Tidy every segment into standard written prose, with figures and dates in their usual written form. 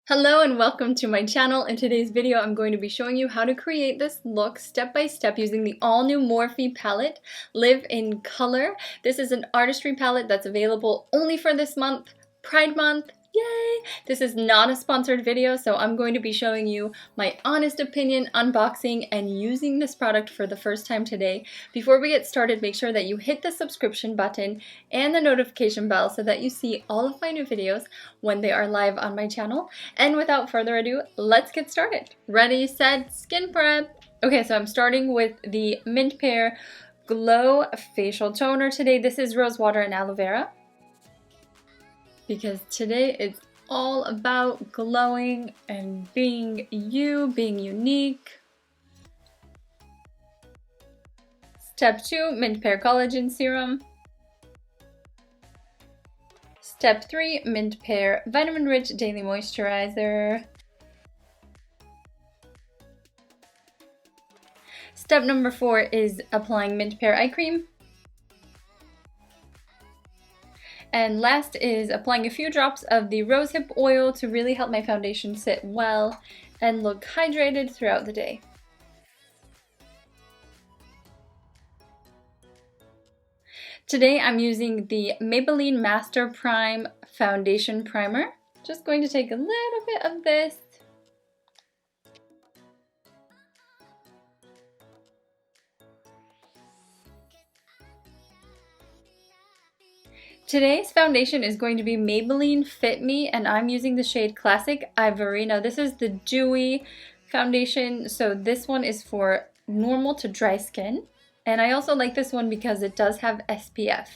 Hello and welcome to my channel. In today's video, I'm going to be showing you how to create this look step by step using the all-new Morphe palette, Live in Color. This is an artistry palette that's available only for this month, Pride Month. Yay! This is not a sponsored video, so I'm going to be showing you my honest opinion, unboxing, and using this product for the first time today. Before we get started, make sure that you hit the subscription button and the notification bell so that you see all of my new videos when they are live on my channel. And without further ado, let's get started. Ready, set, skin prep! Okay, so I'm starting with the Mint Pear Glow Facial Toner today. This is rose water and aloe vera, because today it's all about glowing and being you, being unique. Step 2, Mint Pear Collagen Serum. Step 3, Mint Pear Vitamin Rich Daily Moisturizer. Step number 4 is applying Mint Pear Eye Cream. And last is applying a few drops of the rosehip oil to really help my foundation sit well and look hydrated throughout the day. Today I'm using the Maybelline Master Prime Foundation Primer. Just going to take a little bit of this. Today's foundation is going to be Maybelline Fit Me, and I'm using the shade Classic Ivory. Now this is the dewy foundation, so this one is for normal to dry skin. And I also like this one because it does have SPF.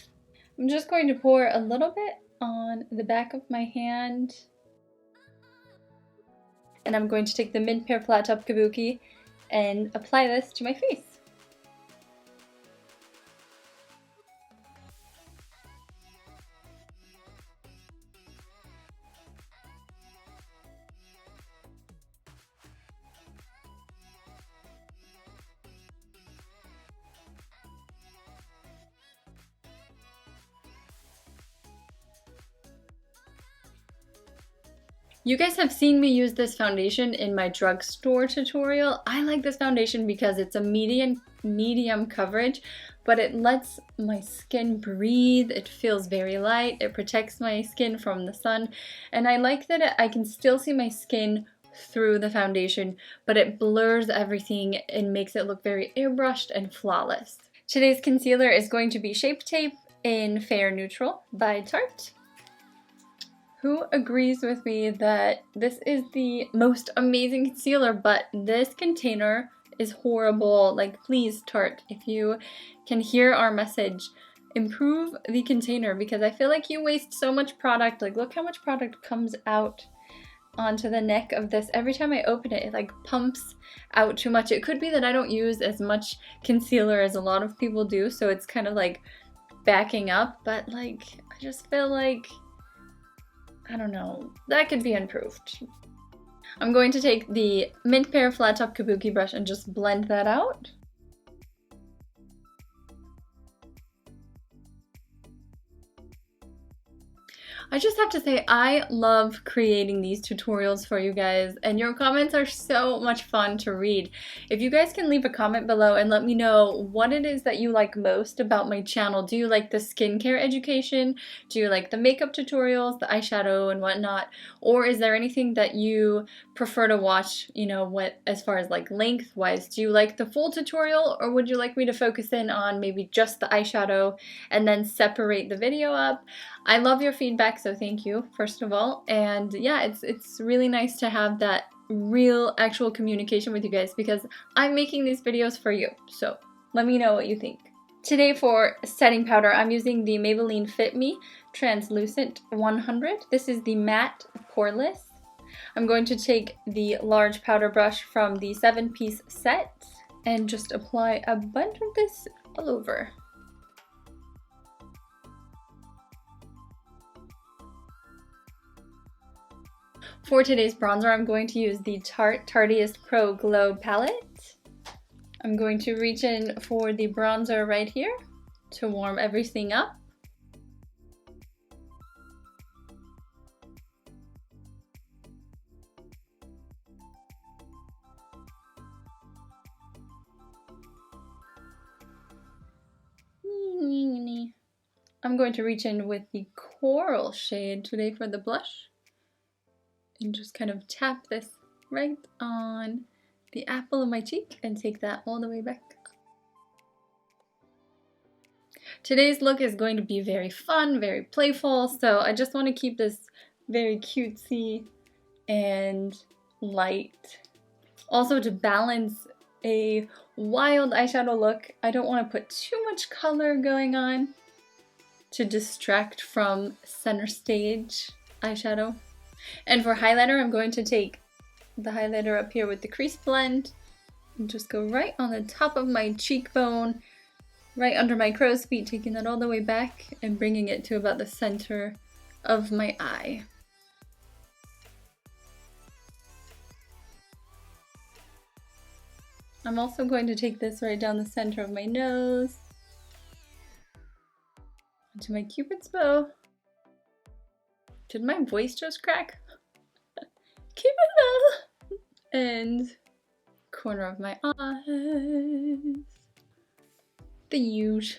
I'm just going to pour a little bit on the back of my hand. And I'm going to take the Mint Pear Flat Top Kabuki and apply this to my face. You guys have seen me use this foundation in my drugstore tutorial. I like this foundation because it's a medium coverage, but it lets my skin breathe. It feels very light. It protects my skin from the sun. And I like that I can still see my skin through the foundation, but it blurs everything and makes it look very airbrushed and flawless. Today's concealer is going to be Shape Tape in Fair Neutral by Tarte. Who agrees with me that this is the most amazing concealer, but this container is horrible? Like, please, Tarte, if you can hear our message, improve the container, because I feel like you waste so much product. Like, look how much product comes out onto the neck of this. Every time I open it, it like pumps out too much. It could be that I don't use as much concealer as a lot of people do, so it's kind of like backing up, but like, I just feel like, I don't know, that could be improved. I'm going to take the Mint Pear Flat Top Kabuki brush and just blend that out. I just have to say, I love creating these tutorials for you guys, and your comments are so much fun to read. If you guys can leave a comment below and let me know what it is that you like most about my channel. Do you like the skincare education? Do you like the makeup tutorials, the eyeshadow and whatnot? Or is there anything that you prefer to watch, you know, what as far as like lengthwise? Do you like the full tutorial, or would you like me to focus in on maybe just the eyeshadow and then separate the video up? I love your feedback, so thank you, first of all. And yeah, it's really nice to have that real, actual communication with you guys, because I'm making these videos for you. So let me know what you think. Today for setting powder, I'm using the Maybelline Fit Me Translucent 100. This is the matte poreless. I'm going to take the large powder brush from the 7-piece set and just apply a bunch of this all over. For today's bronzer, I'm going to use the Tarte Tarteist Pro Glow palette. I'm going to reach in for the bronzer right here to warm everything up. I'm going to reach in with the coral shade today for the blush and just kind of tap this right on the apple of my cheek and take that all the way back up. Today's look is going to be very fun, very playful, so I just want to keep this very cutesy and light. Also, to balance a wild eyeshadow look, I don't want to put too much color going on to distract from center stage eyeshadow. And for highlighter, I'm going to take the highlighter up here with the crease blend and just go right on the top of my cheekbone, right under my crow's feet, taking that all the way back and bringing it to about the center of my eye. I'm also going to take this right down the center of my nose, onto my Cupid's bow. Did my voice just crack? Cupid's bow! And corner of my eyes. The huge.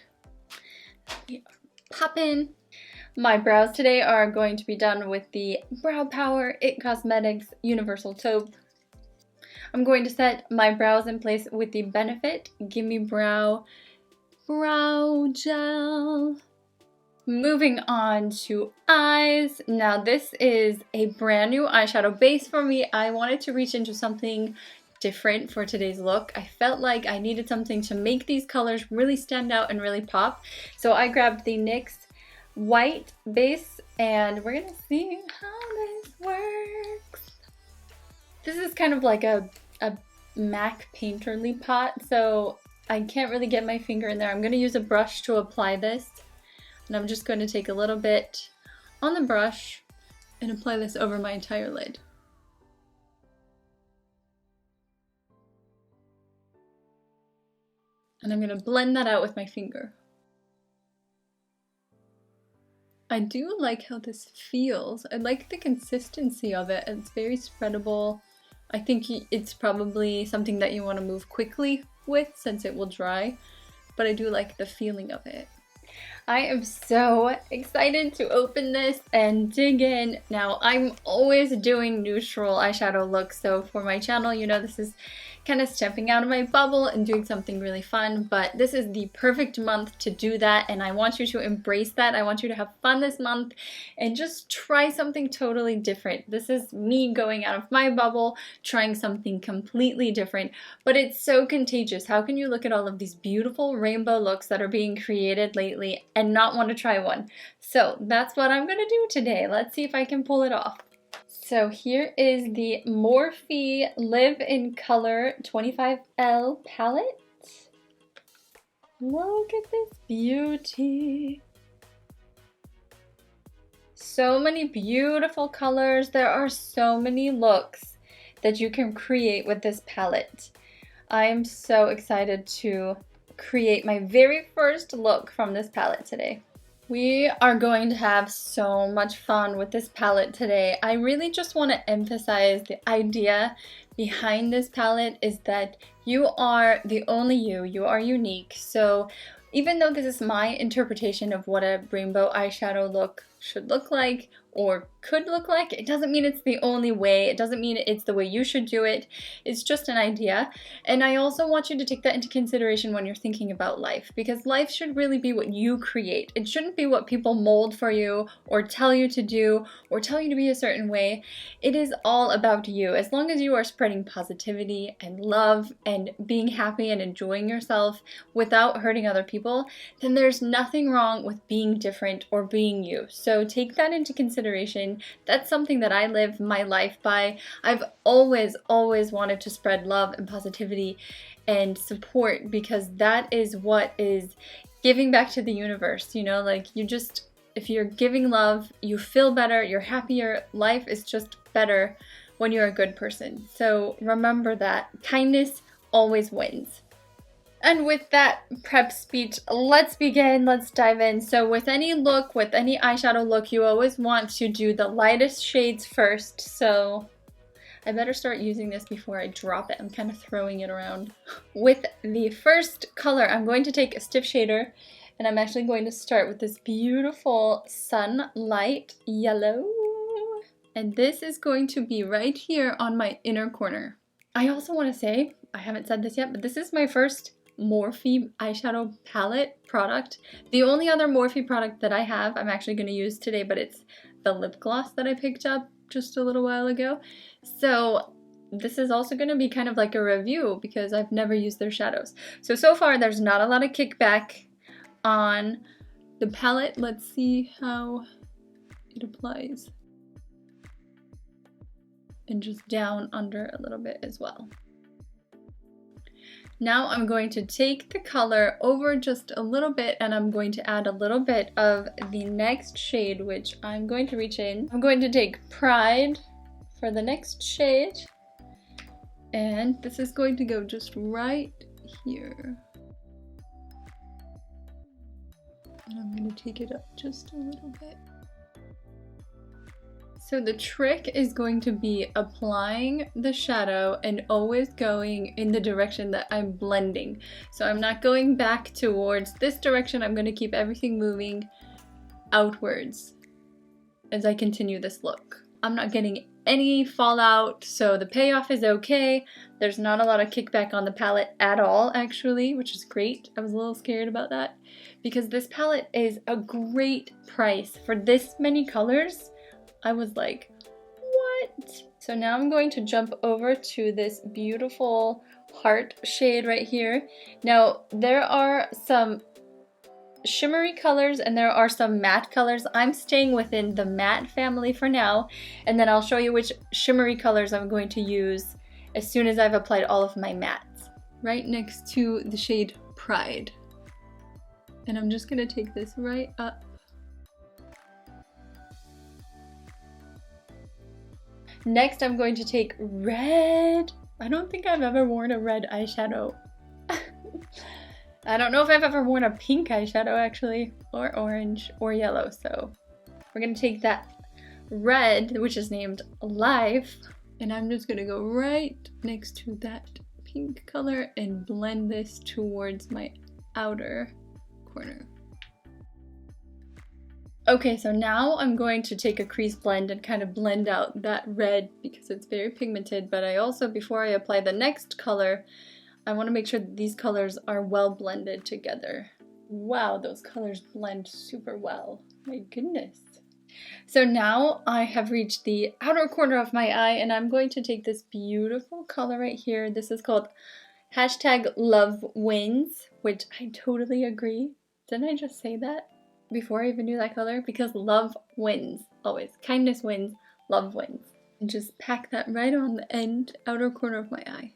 We are popping. My brows today are going to be done with the Brow Power It Cosmetics Universal Taupe. I'm going to set my brows in place with the Benefit Gimme Brow Brow Gel. Moving on to eyes. Now this is a brand new eyeshadow base for me. I wanted to reach into something different for today's look. I felt like I needed something to make these colors really stand out and really pop. So I grabbed the NYX white base and we're gonna see how this works. This is kind of like a MAC painterly pot, so I can't really get my finger in there. I'm gonna use a brush to apply this. And I'm just going to take a little bit on the brush and apply this over my entire lid. And I'm going to blend that out with my finger. I do like how this feels. I like the consistency of it. It's very spreadable. I think it's probably something that you want to move quickly with since it will dry, but I do like the feeling of it. I am so excited to open this and dig in. Now, I'm always doing neutral eyeshadow looks, so for my channel, you know, this is kind of stepping out of my bubble and doing something really fun, but this is the perfect month to do that, and I want you to embrace that. I want you to have fun this month and just try something totally different. This is me going out of my bubble, trying something completely different, but it's so contagious. How can you look at all of these beautiful rainbow looks that are being created lately and not want to try one? So that's what I'm gonna do today. Let's see if I can pull it off. So here is the Morphe Live in Color 25L palette. Look at this beauty. So many beautiful colors. There are so many looks that you can create with this palette. I am so excited to create my very first look from this palette today. We are going to have so much fun with this palette today. I really just want to emphasize the idea behind this palette is that you are the only you. You are unique. So even though this is my interpretation of what a rainbow eyeshadow look should look like or could look like, it doesn't mean it's the only way. It doesn't mean it's the way you should do it. It's just an idea. And I also want you to take that into consideration when you're thinking about life, because life should really be what you create. It shouldn't be what people mold for you or tell you to do or tell you to be a certain way. It is all about you. As long as you are spreading positivity and love and being happy and enjoying yourself without hurting other people, then there's nothing wrong with being different or being you. So take that into consideration. That's something that I live my life by. I've always wanted to spread love and positivity and support, because that is what is giving back to the universe. You know, like if you're giving love, you feel better, you're happier, life is just better when you're a good person. So remember that kindness always wins. And with that prep speech, let's begin, let's dive in. So with any look, with any eyeshadow look, you always want to do the lightest shades first. So I better start using this before I drop it. I'm kind of throwing it around. With the first color, I'm going to take a stiff shader And I'm actually going to start with this beautiful Sunlight Yellow. And this is going to be right here on my inner corner. I also want to say, I haven't said this yet, but this is my first Morphe eyeshadow palette product. The only other Morphe product that I have, I'm actually going to use today, but it's the lip gloss that I picked up just a little while ago. So this is also going to be kind of like a review because I've never used their shadows. So far there's not a lot of kickback on the palette. Let's see how it applies. And just down under a little bit as well. Now I'm going to take the color over just a little bit and I'm going to add a little bit of the next shade, which I'm going to reach in. I'm going to take Pride for the next shade. And this is going to go just right here. And I'm going to take it up just a little bit. So the trick is going to be applying the shadow and always going in the direction that I'm blending. So I'm not going back towards this direction. I'm going to keep everything moving outwards as I continue this look. I'm not getting any fallout, so the payoff is okay. There's not a lot of kickback on the palette at all, actually, which is great. I was a little scared about that because this palette is a great price for this many colors. I was like, what? So now I'm going to jump over to this beautiful heart shade right here. Now, there are some shimmery colors and there are some matte colors. I'm staying within the matte family for now, and then I'll show you which shimmery colors I'm going to use as soon as I've applied all of my mattes. Right next to the shade Pride. And I'm just gonna take this right up. Next, I'm going to take red. I don't think I've ever worn a red eyeshadow. I don't know if I've ever worn a pink eyeshadow actually, or orange, or yellow. So we're gonna take that red, which is named Life, and I'm just gonna go right next to that pink color and blend this towards my outer corner. Okay, so now I'm going to take a crease blend and kind of blend out that red because it's very pigmented, but I also, before I apply the next color, I want to make sure that these colors are well blended together. Wow, those colors blend super well. My goodness. So now I have reached the outer corner of my eye and I'm going to take this beautiful color right here. This is called #LoveWins, which I totally agree. Didn't I just say that before I even knew that color? Because love wins, always. Kindness wins, love wins. And just pack that right on the end, outer corner of my eye.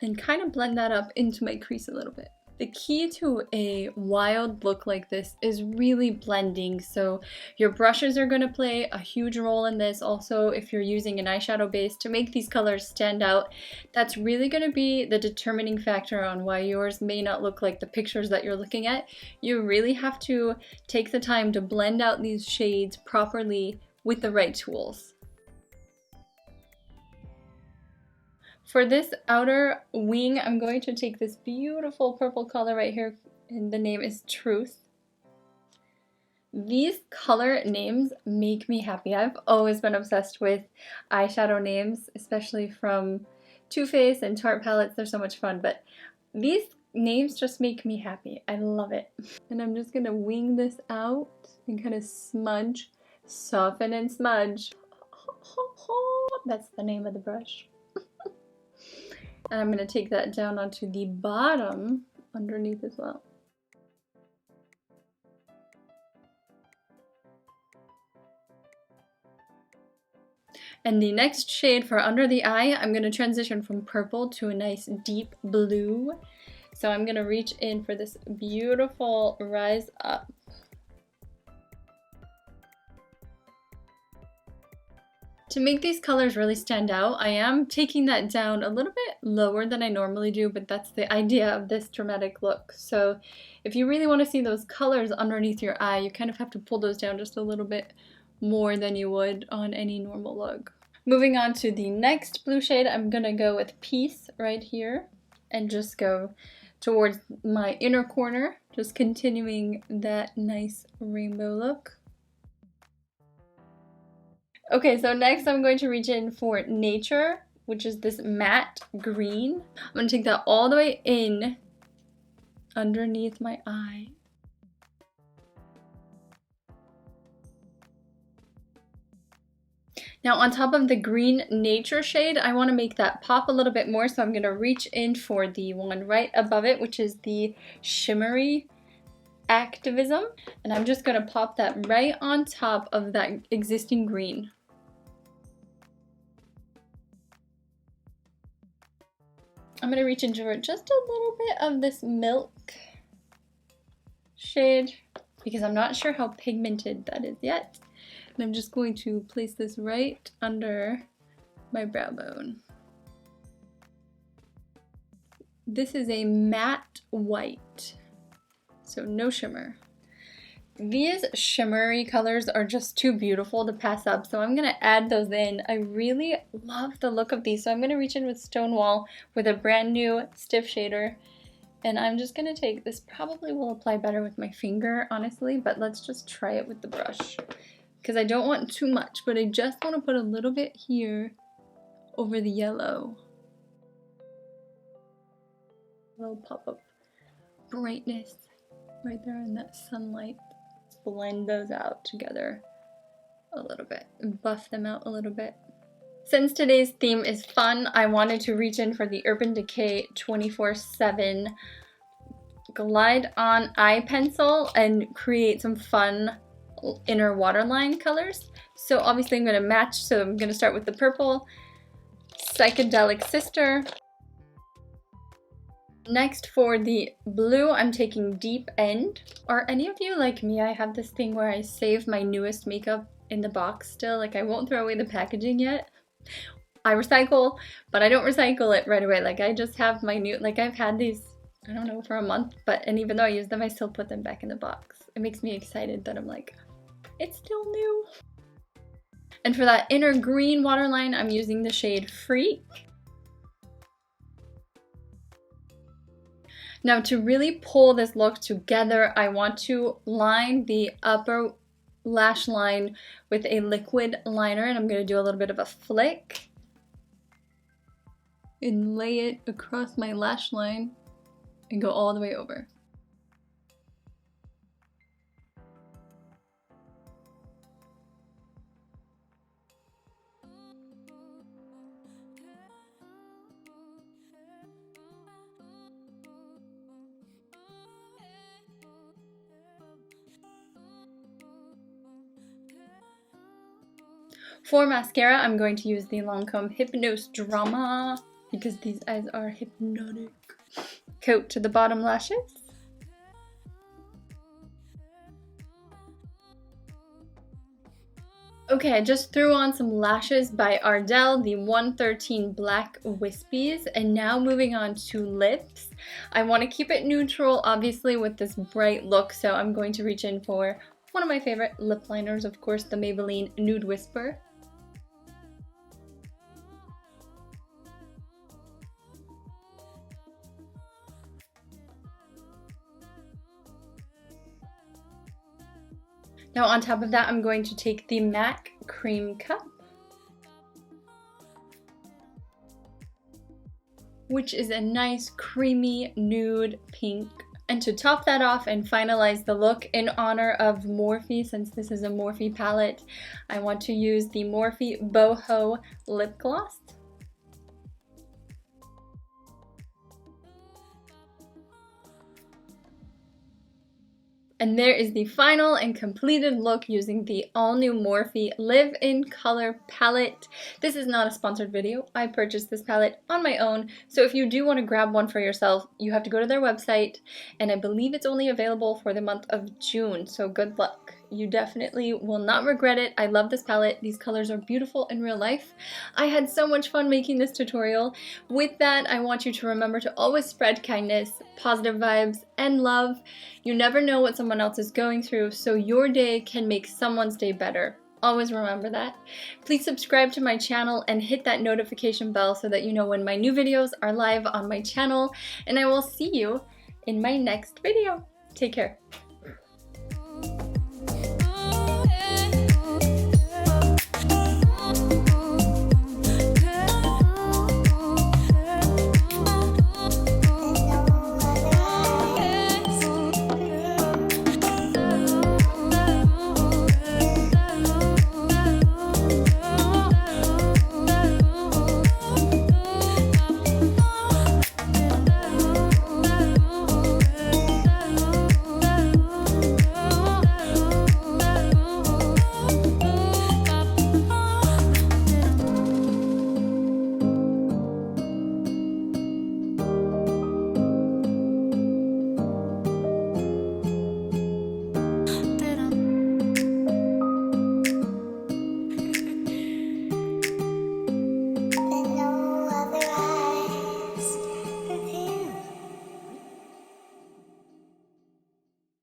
And kind of blend that up into my crease a little bit. The key to a wild look like this is really blending, so your brushes are going to play a huge role in this. Also, if you're using an eyeshadow base to make these colors stand out, that's really going to be the determining factor on why yours may not look like the pictures that you're looking at. You really have to take the time to blend out these shades properly with the right tools. For this outer wing, I'm going to take this beautiful purple color right here, and the name is Truth. These color names make me happy. I've always been obsessed with eyeshadow names, especially from Too Faced and Tarte palettes. They're so much fun, but these names just make me happy. I love it. And I'm just gonna wing this out and kind of smudge, soften and smudge. That's the name of the brush. And I'm going to take that down onto the bottom underneath as well. And the next shade for under the eye, I'm going to transition from purple to a nice deep blue. So I'm going to reach in for this beautiful Rise Up. To make these colors really stand out, I am taking that down a little bit lower than I normally do, but that's the idea of this dramatic look. So if you really want to see those colors underneath your eye, you kind of have to pull those down just a little bit more than you would on any normal look. Moving on to the next blue shade, I'm going to go with Peace right here. and just go towards my inner corner, just continuing that nice rainbow look. Okay, so next I'm going to reach in for Nature, which is this matte green. I'm going to take that all the way in underneath my eye. Now on top of the green Nature shade, I want to make that pop a little bit more, so I'm going to reach in for the one right above it, which is the shimmery Activism, and I'm just going to pop that right on top of that existing green. I'm going to reach into just a little bit of this milk shade because I'm not sure how pigmented that is yet. And I'm just going to place this right under my brow bone. This is a matte white, so no shimmer. These shimmery colors are just too beautiful to pass up, so I'm going to add those in. I really love the look of these, so I'm going to reach in with Stonewall with a brand new stiff shader. And I'm just going to take this, probably will apply better with my finger, honestly, but let's just try it with the brush. Because I don't want too much, but I just want to put a little bit here over the yellow. A little pop-up brightness right there in that sunlight. Blend those out together a little bit and buff them out a little bit. Since today's theme is fun, I wanted to reach in for the Urban Decay 24/7 Glide On Eye Pencil and create some fun inner waterline colors. So obviously I'm going to match, so I'm going to start with the purple, Psychedelic Sister. Next for the blue, I'm taking Deep End. Are any of you like me? I have this thing where I save my newest makeup in the box still. Like I won't throw away the packaging yet. I recycle, but I don't recycle it right away. Like I just have my new, like I've had these, I don't know, for a month, and even though I use them, I still put them back in the box. It makes me excited that I'm like, it's still new. And for that inner green waterline, I'm using the shade Freak. Now to really pull this look together, I want to line the upper lash line with a liquid liner, and I'm going to do a little bit of a flick and lay it across my lash line and go all the way over. For mascara, I'm going to use the Lancome Hypnose Drama because these eyes are hypnotic. Coat to the bottom lashes. Okay, I just threw on some lashes by Ardell, the 113 Black Wispies, and now moving on to lips. I want to keep it neutral, obviously, with this bright look, so I'm going to reach in for one of my favorite lip liners, of course, the Maybelline Nude Whisper. Now on top of that, I'm going to take the MAC Cream Cup, which is a nice creamy nude pink. And to top that off and finalize the look in honor of Morphe, since this is a Morphe palette, I want to use the Morphe Boho Lip Gloss. And there is the final and completed look using the all-new Morphe Live in Color palette. This is not a sponsored video. I purchased this palette on my own, so if you do want to grab one for yourself, you have to go to their website, and I believe it's only available for the month of June, so good luck. You definitely will not regret it. I love this palette. These colors are beautiful in real life. I had so much fun making this tutorial. With that, I want you to remember to always spread kindness, positive vibes, and love. You never know what someone else is going through, so your day can make someone's day better. Always remember that. Please subscribe to my channel and hit that notification bell so that you know when my new videos are live on my channel. And I will see you in my next video. Take care.